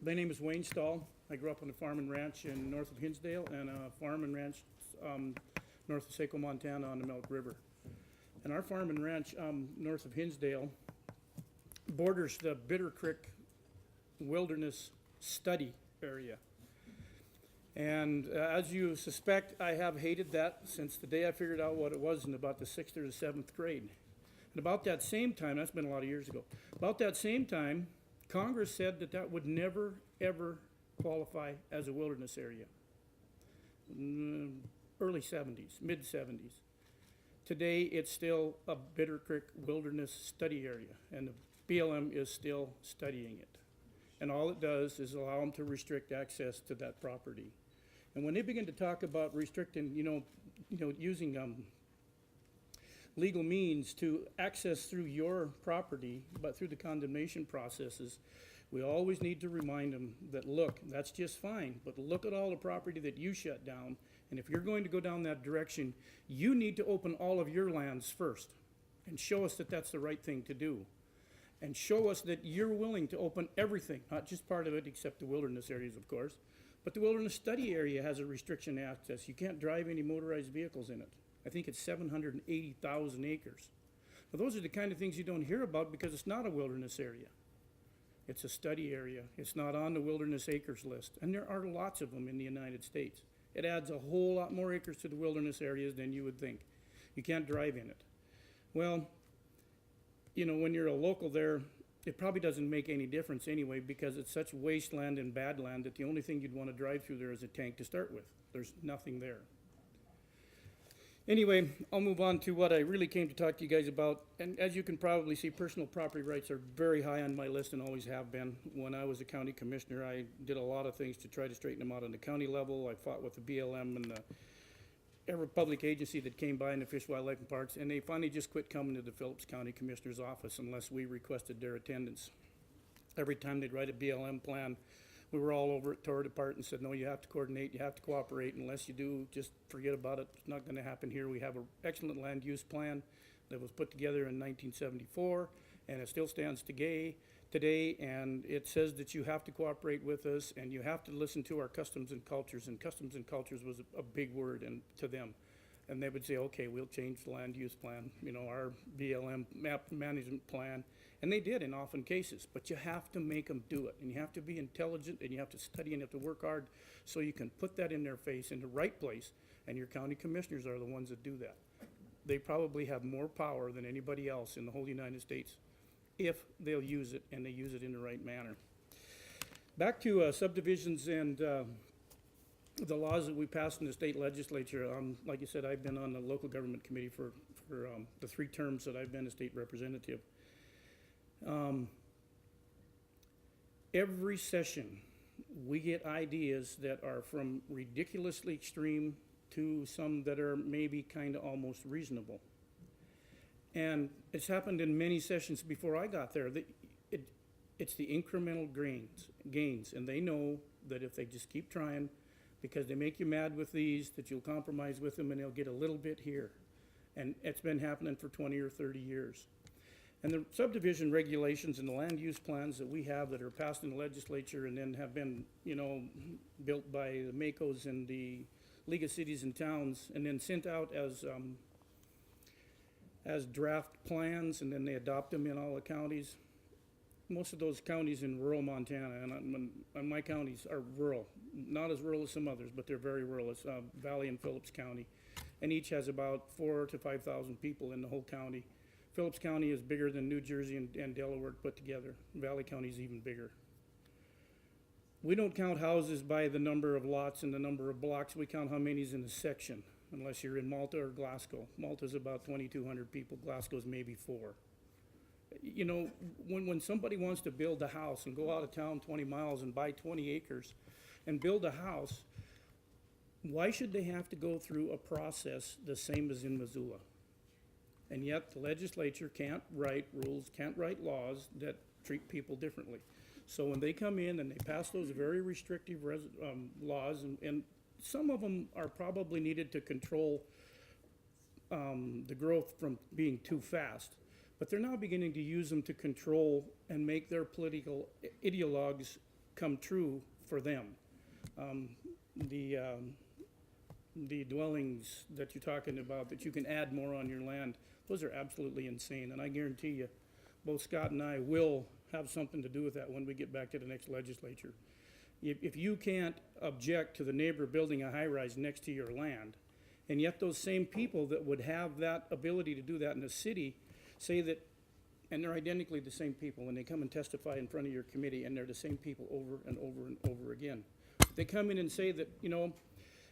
My name is Wayne Stahl. I grew up on a farm and ranch in north of Hinsdale and a farm and ranch north of Saco, Montana on the Milk River. And our farm and ranch north of Hinsdale borders the Bitter Creek Wilderness Study area. And as you suspect, I have hated that since the day I figured out what it was in about the 6th or the 7th grade. And about that same time, that's been a lot of years ago, about that same time, Congress said that that would never, ever qualify as a wilderness area. Early 70s, mid 70s. Today, it's still a Bitter Creek Wilderness Study Area, and the BLM is still studying it. And all it does is allow them to restrict access to that property. And when they begin to talk about restricting, using legal means to access through your property, but through the condemnation processes, we always need to remind them that, look, that's just fine, but look at all the property that you shut down, and if you're going to go down that direction, you need to open all of your lands first and show us that that's the right thing to do. And show us that you're willing to open everything, not just part of it, except the wilderness areas, of course. But the wilderness study area has a restriction access. You can't drive any motorized vehicles in it. I think it's 780,000 acres. Now, those are the kind of things you don't hear about because it's not a wilderness area. It's a study area. It's not on the wilderness acres list. And there are lots of them in the United States. It adds a whole lot more acres to the wilderness areas than you would think. You can't drive in it. Well, when you're a local there, it probably doesn't make any difference anyway because it's such wasteland and bad land that the only thing you'd want to drive through there is a tank to start with. There's nothing there. Anyway, I'll move on to what I really came to talk to you guys about. And as you can probably see, personal property rights are very high on my list and always have been. When I was a county commissioner, I did a lot of things to try to straighten them out on the county level. I fought with the BLM and every public agency that came by in the Fish, Wildlife, and Parks, and they finally just quit coming to the Phillips County Commissioner's office unless we requested their attendance. Every time they'd write a BLM plan, we were all over it, tore it apart, and said, no, you have to coordinate, you have to cooperate. Unless you do, just forget about it. It's not going to happen here. We have an excellent land use plan that was put together in 1974, and it still stands today, and it says that you have to cooperate with us, and you have to listen to our customs and cultures was a big word to them. And they would say, okay, we'll change the land use plan, our BLM map management plan. And they did in often cases, but you have to make them do it. And you have to be intelligent, and you have to study, and you have to work hard so you can put that in their face in the right place. And your county commissioners are the ones that do that. They probably have more power than anybody else in the whole United States if they'll use it, and they use it in the right manner. Back to subdivisions and the laws that we passed in the state legislature. Like I said, I've been on the local government committee for the 3 terms that I've been a state representative. Every session, we get ideas that are from ridiculously extreme to some that are maybe kind of almost reasonable. And it's happened in many sessions before I got there. It's the incremental gains, and they know that if they just keep trying, because they make you mad with these, that you'll compromise with them and they'll get a little bit here. And it's been happening for 20 or 30 years. And the subdivision regulations and the land use plans that we have that are passed in the legislature and then have been, built by the MACOs and the League of Cities and Towns and then sent out as draft plans, and then they adopt them in all the counties. Most of those counties in rural Montana, and my counties are rural, not as rural as some others, but they're very rural. It's Valley and Phillips County, and each has about 4,000 to 5,000 people in the whole county. Phillips County is bigger than New Jersey and Delaware put together. Valley County is even bigger. We don't count houses by the number of lots and the number of blocks. We count how many's in a section, unless you're in Malta or Glasgow. Malta's about 2,200 people. Glasgow's maybe 4. When somebody wants to build a house and go out of town 20 miles and buy 20 acres and build a house, why should they have to go through a process the same as in Missoula? And yet the legislature can't write rules, can't write laws that treat people differently. So when they come in and they pass those very restrictive laws, and some of them are probably needed to control the growth from being too fast, but they're now beginning to use them to control and make their political ideologues come true for them. Um, the, um, the dwellings that you're talking about, that you can add more on your land, those are absolutely insane, and I guarantee you, both Scott and I will have something to do with that when we get back to the next legislature. If you can't object to the neighbor building a high-rise next to your land, and yet those same people that would have that ability to do that in the city say that, and they're identically the same people, when they come and testify in front of your committee, and they're the same people over and over and over again. They come in and say that, you know,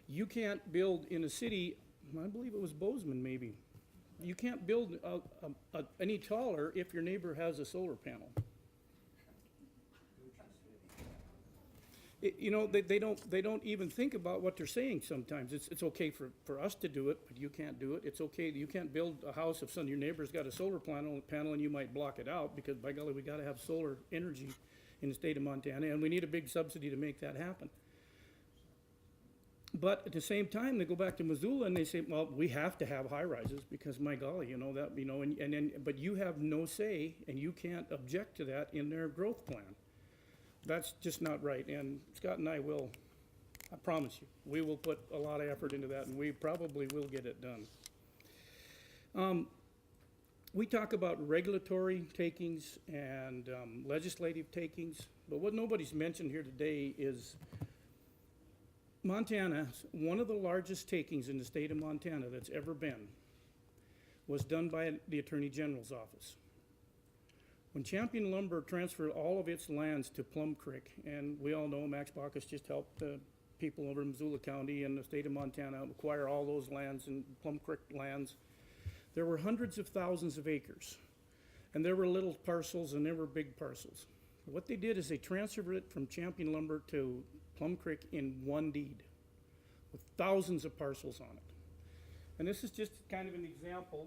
you can't build in a city, I believe it was Bozeman maybe, you can't build any taller if your neighbor has a solar panel. You know, they don't even think about what they're saying sometimes. It's okay for us to do it, but you can't do it. It's okay, you can't build a house if some of your neighbor's got a solar panel and you might block it out, because by golly, we gotta have solar energy in the state of Montana, and we need a big subsidy to make that happen. But at the same time, they go back to Missoula and they say, well, we have to have high rises because my golly, you know, that, you know, and then, but you have no say and you can't object to that in their growth plan. That's just not right, and Scott and I will, I promise you, we will put a lot of effort into that, and we probably will get it done. We talk about regulatory takings and legislative takings, but what nobody's mentioned here today is Montana, one of the largest takings in the state of Montana that's ever been, was done by the Attorney General's office. When Champion Lumber transferred all of its lands to Plum Creek, and we all know Max Baucus just helped the people over in Missoula County and the state of Montana acquire all those lands and Plum Creek lands, there were hundreds of thousands of acres. And there were little parcels and there were big parcels. What they did is they transferred it from Champion Lumber to Plum Creek in one deed with thousands of parcels on it. And this is just kind of an example.